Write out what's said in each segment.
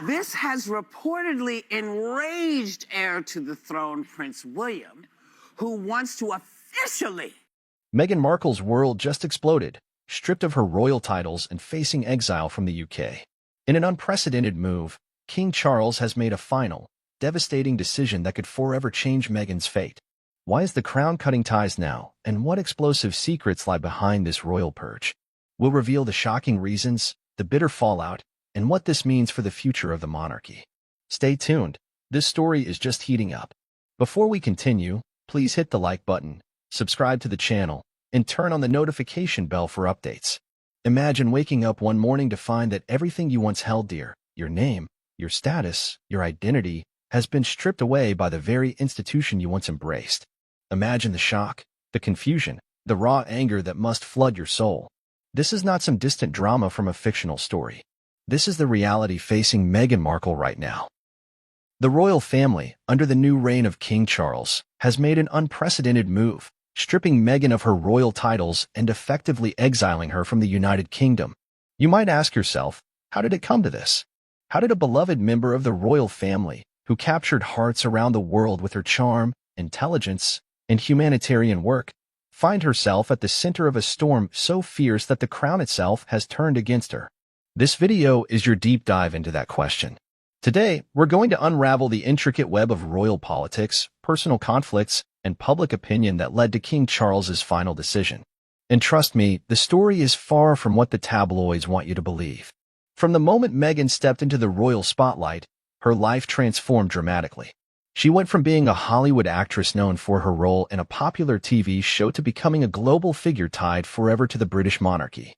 This has reportedly enraged heir to the throne, Prince William, who wants to officially... Meghan Markle's world just exploded, stripped of her royal titles and facing exile from the UK. In an unprecedented move, King Charles has made a final, devastating decision that could forever change Meghan's fate. Why is the crown cutting ties now, and what explosive secrets lie behind this royal purge? We'll reveal the shocking reasons, the bitter fallout, and what this means for the future of the monarchy. Stay tuned. This story is just heating up. Before we continue, please hit the like button, subscribe to the channel, and turn on the notification bell for updates. Imagine waking up one morning to find that everything you once held dear, your name, your status, your identity, has been stripped away by the very institution you once embraced. Imagine the shock, the confusion, the raw anger that must flood your soul. This is not some distant drama from a fictional story. This is the reality facing Meghan Markle right now. The royal family, under the new reign of King Charles, has made an unprecedented move, stripping Meghan of her royal titles and effectively exiling her from the United Kingdom. You might ask yourself, how did it come to this? How did a beloved member of the royal family, who captured hearts around the world with her charm, intelligence, and humanitarian work, find herself at the center of a storm so fierce that the crown itself has turned against her? This video is your deep dive into that question. Today, we're going to unravel the intricate web of royal politics, personal conflicts, and public opinion that led to King Charles's final decision. And trust me, the story is far from what the tabloids want you to believe. From the moment Meghan stepped into the royal spotlight, her life transformed dramatically. She went from being a Hollywood actress known for her role in a popular TV show to becoming a global figure tied forever to the British monarchy.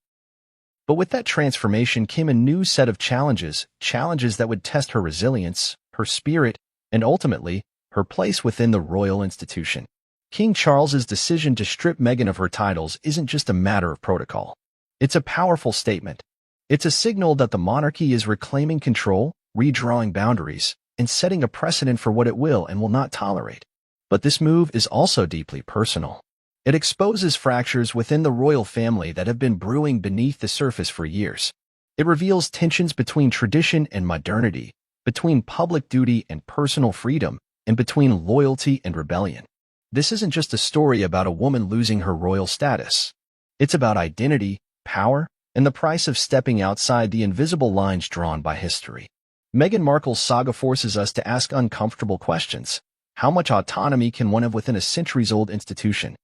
But with that transformation came a new set of challenges that would test her resilience, her spirit, and ultimately, her place within the royal institution. King Charles's decision to strip Meghan of her titles isn't just a matter of protocol. It's a powerful statement. It's a signal that the monarchy is reclaiming control, redrawing boundaries, and setting a precedent for what it will and will not tolerate. But this move is also deeply personal. It exposes fractures within the royal family that have been brewing beneath the surface for years. It reveals tensions between tradition and modernity, between public duty and personal freedom, and between loyalty and rebellion. This isn't just a story about a woman losing her royal status. It's about identity, power, and the price of stepping outside the invisible lines drawn by history. Meghan Markle's saga forces us to ask uncomfortable questions. How much autonomy can one have within a centuries-old institution?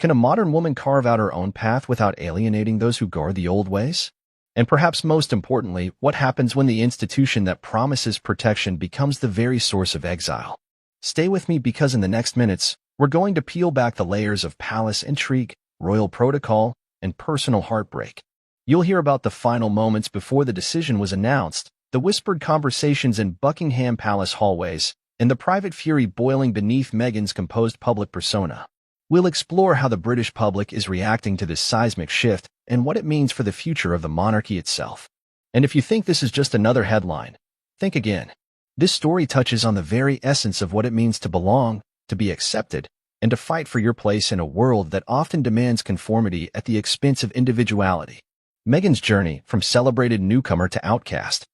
Can a modern woman carve out her own path without alienating those who guard the old ways? And perhaps most importantly, what happens when the institution that promises protection becomes the very source of exile? Stay with me because in the next minutes, we're going to peel back the layers of palace intrigue, royal protocol, and personal heartbreak. You'll hear about the final moments before the decision was announced, the whispered conversations in Buckingham Palace hallways, and the private fury boiling beneath Meghan's composed public persona. We'll explore how the British public is reacting to this seismic shift and what it means for the future of the monarchy itself. And if you think this is just another headline, think again. This story touches on the very essence of what it means to belong, to be accepted, and to fight for your place in a world that often demands conformity at the expense of individuality. Meghan's journey from celebrated newcomer to outcast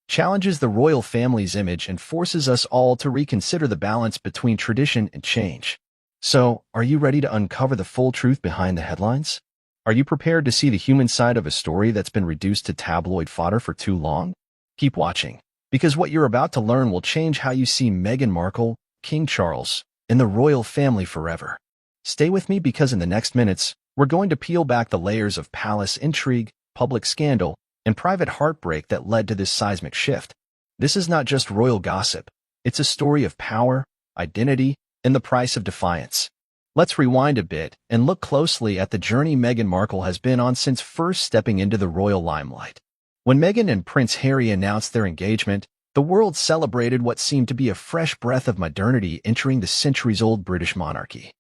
challenges the royal family's image and forces us all to reconsider the balance between tradition and change. So, are you ready to uncover the full truth behind the headlines? Are you prepared to see the human side of a story that's been reduced to tabloid fodder for too long? Keep watching, because what you're about to learn will change how you see Meghan Markle, King Charles, and the royal family forever. Stay with me because in the next minutes, we're going to peel back the layers of palace intrigue, public scandal, and private heartbreak that led to this seismic shift. This is not just royal gossip. It's a story of power, identity, and the price of defiance. Let's rewind a bit and look closely at the journey Meghan Markle has been on since first stepping into the royal limelight. When Meghan and Prince Harry announced their engagement, the world celebrated what seemed to be a fresh breath of modernity entering the centuries-old British monarchy.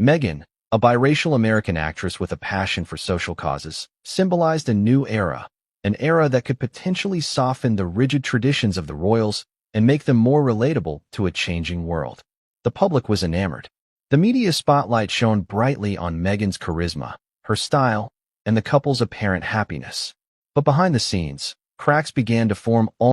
Meghan, a biracial American actress with a passion for social causes, symbolized a new era, an era that could potentially soften the rigid traditions of the royals and make them more relatable to a changing world. The public was enamored. The media spotlight shone brightly on Meghan's charisma, her style, and the couple's apparent happiness. But behind the scenes, Cracks began to form